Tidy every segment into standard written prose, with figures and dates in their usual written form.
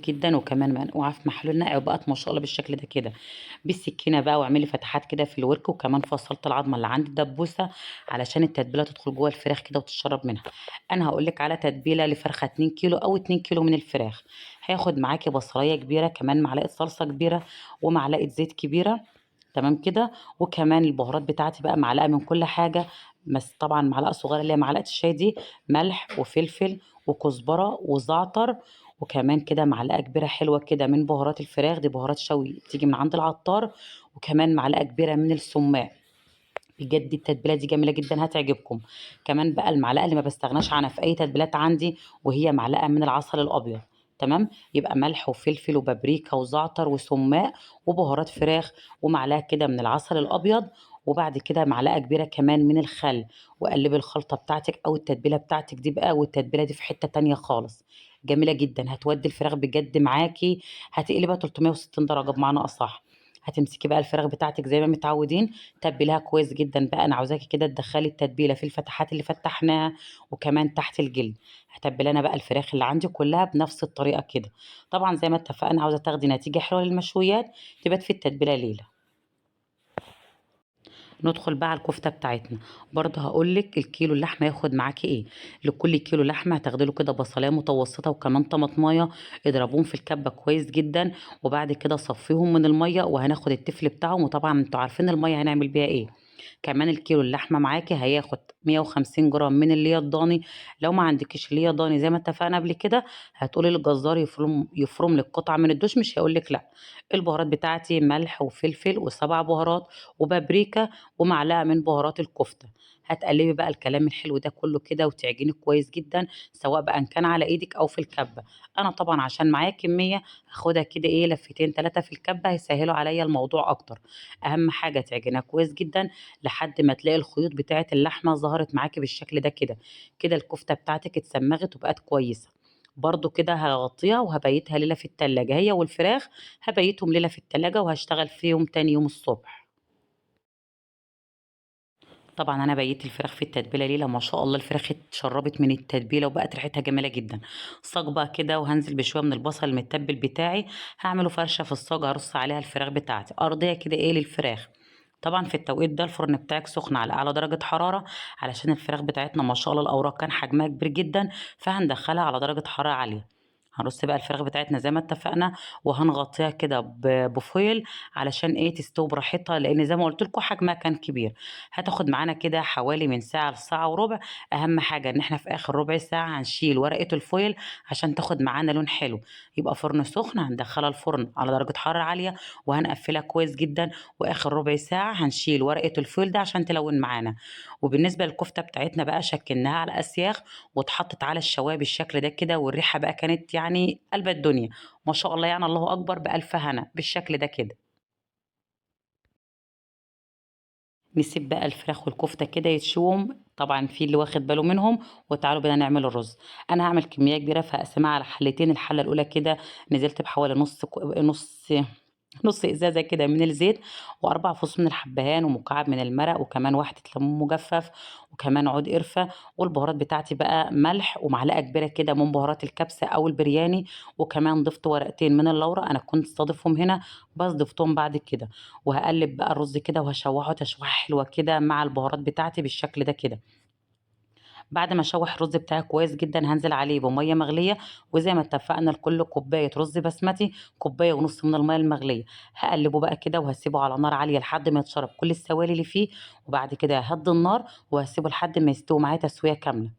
جدًا وكمان منقوعة في محلولنا بقت ما شاء الله بالشكل ده كده، بالسكينة بقى واعملي فتحات كده في الورك، وكمان فصّلت العضمة اللي عند الدبوسة علشان التتبيلة تدخل جوّه الفراخ كده وتتشرب منها. أنا هاقول لِك على تتبيلة لفرخة 2 كيلو أو 2 كيلو من الفراخ، هياخد معاكِ بصلاية كبيرة، كمان معلقة صلصة كبيرة، ومعلقة زيت كبيرة، تمام كده، وكمان البهارات بتاعتي بقى معلقة من كل حاجة، بس طبعًا معلقة صغيرة اللي هي معلقة الشاي دي، ملح وفلفل وكزبرة وزعتر، وكمان كده معلقة كبيرة حلوة كده من بهارات الفراخ، دي بهارات شوي بتيجي من عند العطار، وكمان معلقة كبيرة من السُمّاق. بجد التتبيلة دي جميلة جدًا هتعجبكم. كمان بقى المعلقة اللي ما باستغناش عنها في أي تتبيلات عندي، وهي معلقة من العسل الأبيض، تمام، يبقى ملح وفلفل وبابريكا وزعتر وسُمّاق وبهارات فراخ ومعلقة كده من العسل الأبيض، وبعد كده معلقة كبيرة كمان من الخل، وقلّبي الخلطة بتاعتِك أو التتبيلة بتاعتِك دي بقى، والتتبيلة دي في حتة تانية خالص، جميلة جدًا، هتودّي الفراخ بجد معاكِ، هتقلبها 360 درجة بمعنى أصح. هتمسكي بقى الفراخ بتاعتِك زي ما متعودين، تبّليها كويس جدًا بقى، أنا عاوزاكِ كده تدخّلي التتبيلة في الفتحات اللي فتحناها، وكمان تحت الجلد. هاتبّل أنا بقى الفراخ اللي عندي كلّها بنفس الطريقة كده. طبعًا زي ما اتفقنا عاوزة تاخدي نتيجة حلوة للمشويات، تبات في التتبيلة ليلة. ندخل بقى على الكفتة بتاعتنا، برضه هاقول لِك الكيلو اللحمة هياخد معاكِ إيه، لكل كيلو لحمة هتاخدي له كده بصلاية متوسطة وكمان طماطماية، اضربوهم في الكبة كويس جدًا، وبعد كده صفّيهم من المَيّة وهناخد التفل بتاعهم، وطبعًا أنتم عارفين المَيّة هنعمل بيها إيه. كمان الكيلو اللحمة معاكِ هياخد 150 جرام من اللي هي الضاني، لو ما عندكيش اللي هي ضاني زي ما اتفقنا قبل كده، هتقولي للجزار يفرم لِك قطعة من الدوش مش هيقول لِك لأ. البهارات بتاعتي ملح وفلفل و7 بهارات وبابريكا ومعلقة من بهارات الكفتة. هتقلبي بقى الكلام الحلو ده كله كده وتعجني كويس جدًا، سواء بقى إن كان على إيدِك أو في الكبة. أنا طبعًا عشان معايا كمية هاخدها كده إيه لفتين 3 في الكبة هيسهّلوا عليَّ الموضوع أكتر. أهم حاجة تعجنيها كويس جدًا لحد ما تلاقي الخيوط بتاعة اللحمة ظهرت معاكِ بالشكل ده كده، كده الكفتة بتاعتِك اتسمّغت وبقت كويسة. برضه كده هاغطّيها وهابيتها ليلة في التلاجة، هي والفراخ هابيتهم ليلة في التلاجة وهاشتغل فيهم تاني يوم الصبح. طبعًا أنا بيّت الفراخ في التتبيلة ليلة ما شاء الله الفراخ اتشرّبت من التتبيلة وبقت ريحتها جميلة جدًا. صاج بقى كده وهانزل بشوية من البصل المتبّل بتاعي، هاعمله فرشة في الصاج هارُص عليها الفراخ بتاعتي، أرضية كده إيه للفراخ. طبعًا في التوقيت ده الفرن بتاعِك سخن على أعلى درجة حرارة، علشان الفراخ بتاعتنا ما شاء الله الأوراق كان حجمها كبير جدًا، فهندخّلها على درجة حرارة عالية. هنرُص بقى الفراخ بتاعتنا زي ما اتفقنا، وهنغطّيها كده بفويل علشان إيه تستوي براحتها، لإن زي ما قُلت لكم حجمها كان كبير. هتاخد معانا كده حوالي من ساعة لساعة وربع، أهم حاجة إن إحنا في آخر ربع ساعة هنشيل ورقة الفويل عشان تاخد معانا لون حلو. يبقى فرن سخن هندخّلها الفرن على درجة حرارة عالية وهنقفّلها كويس جدًا، وآخر ربع ساعة هنشيل ورقة الفويل ده عشان تلوِّن معانا. وبالنسبة للكفتة بتاعتنا بقى شكِّلناها على أسياخ واتحطّت على الشواية بالشكل ده كده، والريحة بقى كانت يعني قلبة الدنيا، ما شاء الله يعني الله أكبر بألف هنا، بالشكل ده كده. نسيب بقى الفراخ والكفتة كده يتشووا، طبعًا في اللي واخد باله منهم، وتعالوا بينا نعمل الرز. أنا هاعمل كمية كبيرة فهاقسمها على حلتين، الحلة الأولى كده نزلت بحوالي نُص إزازة كده من الزيت، و4 فصوص من الحبهان، ومكعب من المرق، وكمان واحدة ليمون مجفف، وكمان عود قرفة، والبهارات بتاعتي بقى ملح، ومعلقة كبيرة كده من بهارات الكبسة أو البرياني، وكمان ضفت ورقتين من اللورا أنا كنت صادفهم هنا، بس ضفتهم بعد كده. وهاقلّب بقى الرز كده وهاشوّحه تشويحة حلوة كده مع البهارات بتاعتي بالشكل ده كده. بعد ما أشوّح الرز بتاعي كويس جدًا هانزل عليه بمَيّة مغلية، وزي ما اتفقنا لكل كوباية رز بسمتي كوباية ونُص من المَيّة المغلية. هاقلّبه بقى كده وهاسيبه على نار عالية لحد ما يتشرب كل السوائل اللي فيه، وبعد كده هاهدّي النار وهاسيبه لحد ما يستوي معايا تسوية كاملة.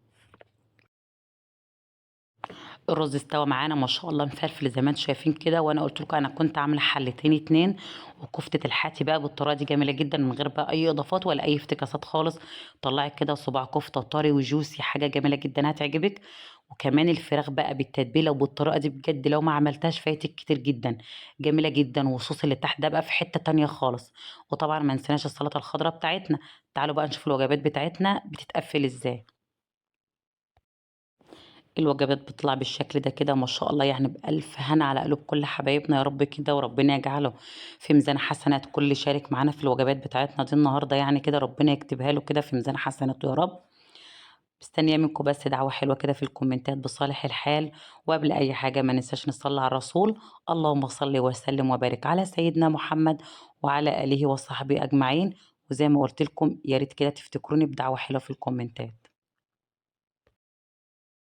الرز استوى معانا ما شاء الله مفلفل زي ما أنتم شايفين كده، وأنا قُلت لكم أنا كنت عاملة حلتين 2، وكفتة الحاتي بقى بالطريقة دي جميلة جدًا من غير بقى أي إضافات ولا أي افتكاسات خالص، طلّعت كده صباع كفتة طري وjuicy حاجة جميلة جدًا هتعجبِك. وكمان الفراخ بقى بالتتبيلة وبالطريقة دي بجد لو ما عملتهاش فايتِك كتير جدًا، جميلة جدًا، والصوص اللي تحت ده بقى في حتة تانية خالص. وطبعًا ما نسيناش السلطة الخضرا بتاعتنا، تعالوا بقى نشوف الوجبات بتاعتنا بتتقفّل إزاي. الوجبات بتطلع بالشكل ده كده ما شاء الله يعني بألف هنا على قلوب كل حبايبنا يا رب كده، وربنا يجعله في ميزان حسنات كل شارك معانا في الوجبات بتاعتنا دي النهارده يعني كده، ربنا يكتبها له كده في ميزان حسناته يا رب. مستنية منكم بس دعوة حلوة كده في الكومنتات بصالح الحال، وقبل أي حاجة ما ننساش نصلي على الرسول. اللهم صل وسلم وبارك على سيدنا محمد وعلى آله وصحبه أجمعين. وزي ما قلت لكم يا ريت كده تفتكروني بدعوة حلوة في الكومنتات.